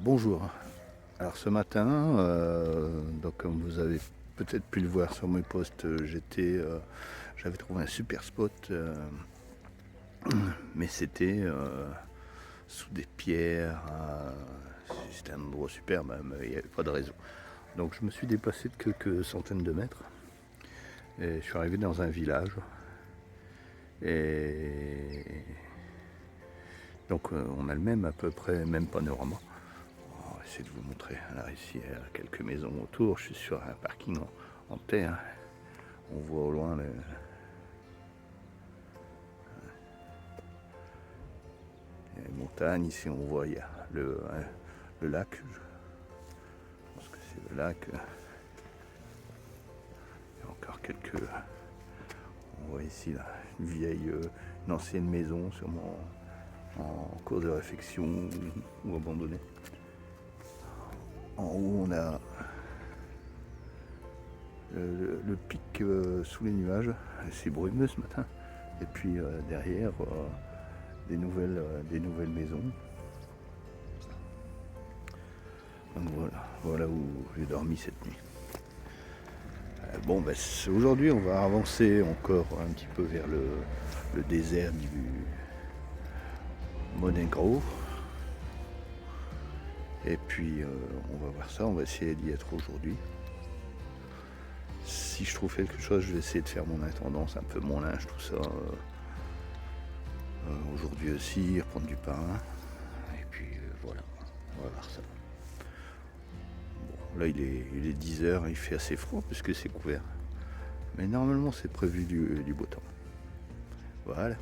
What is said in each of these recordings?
Bonjour. Alors ce matin, donc comme vous avez peut-être pu le voir sur mes posts, j'avais trouvé un super spot, mais c'était sous des pierres. C'était un endroit super, même il n'y avait pas de réseau. Donc je me suis déplacé de quelques centaines de mètres et je suis arrivé dans un village. Et donc on a le même à peu près, même panorama. On va essayer de vous montrer. Alors ici, il y a quelques maisons autour. Je suis sur un parking en terre. On voit au loin les montagnes. Ici, on voit il y a le lac. Je pense que c'est le lac. Il y a encore quelques. On voit ici là, une ancienne maison, sûrement en cours de réfection ou abandonnée. En haut, on a le pic sous les nuages. C'est brumeux ce matin. Et puis derrière, des nouvelles maisons. Donc voilà où j'ai dormi cette nuit. Bon, aujourd'hui, on va avancer encore un petit peu vers le désert du Monegro. Et puis, on va voir ça, on va essayer d'y être aujourd'hui. Si je trouve quelque chose, je vais essayer de faire mon intendance, un peu mon linge, tout ça. Aujourd'hui aussi, reprendre du pain. Et puis, voilà, on va voir ça. Bon, là, il est 10h, il fait assez froid puisque c'est couvert. Mais normalement, c'est prévu du beau temps. Voilà.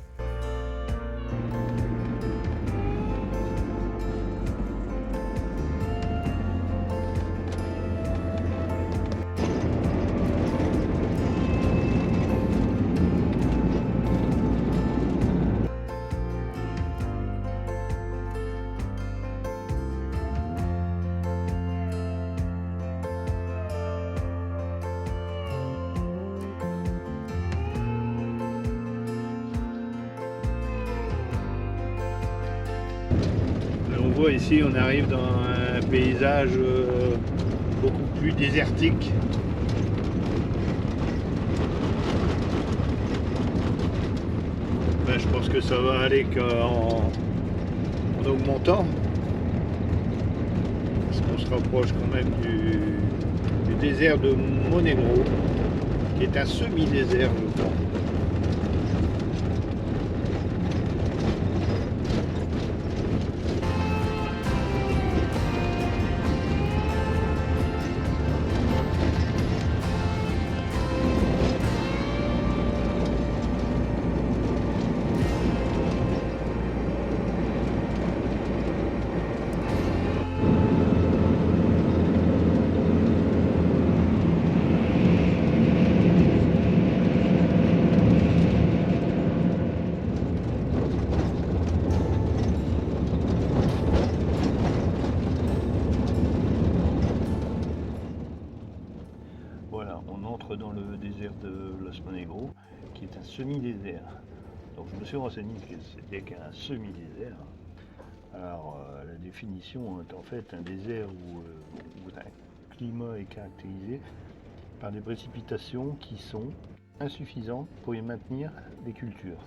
On voit ici, on arrive dans un paysage beaucoup plus désertique. Je pense que ça va aller qu'en augmentant. Parce qu'on se rapproche quand même du désert de Monegro, qui est un semi-désert, je crois. Voilà, on entre dans le désert de Los Monegro, qui est un semi-désert. Donc je me suis renseigné que c'était qu'un semi-désert. Alors la définition est en fait un désert où un climat est caractérisé par des précipitations qui sont insuffisantes pour y maintenir les cultures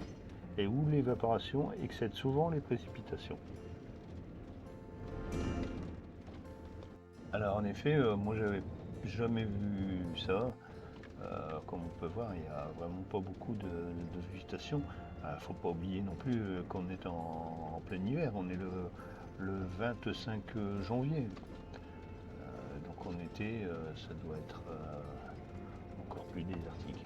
et où l'évaporation excède souvent les précipitations. Alors en effet, moi j'avais jamais vu ça. Comme on peut voir, il n'y a vraiment pas beaucoup de végétation. Il ne faut pas oublier non plus qu'on est en plein hiver. On est le 25 janvier. Donc en été, ça doit être encore plus désertique.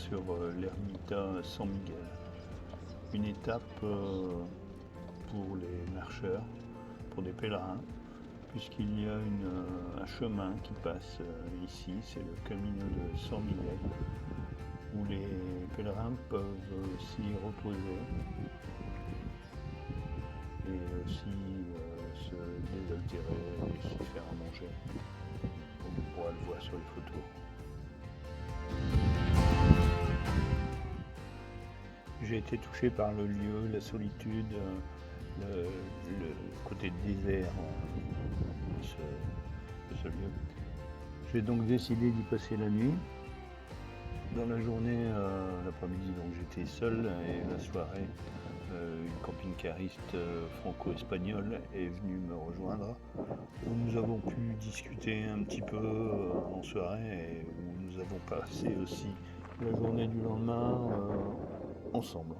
sur l'ermita San Miguel. Une étape pour les marcheurs, pour des pèlerins, puisqu'il y a un chemin qui passe ici, c'est le Camino de San Miguel, où les pèlerins peuvent s'y reposer et aussi se désaltérer et se faire à manger. On pourra le voir sur les photos. J'ai été touché par le lieu, la solitude, le côté désert de ce lieu. J'ai donc décidé d'y passer la nuit. Dans la journée, l'après-midi, donc j'étais seul, et la soirée, une camping-cariste franco-espagnole est venue me rejoindre, où nous avons pu discuter un petit peu en soirée, et où nous avons passé aussi la journée du lendemain ensemble.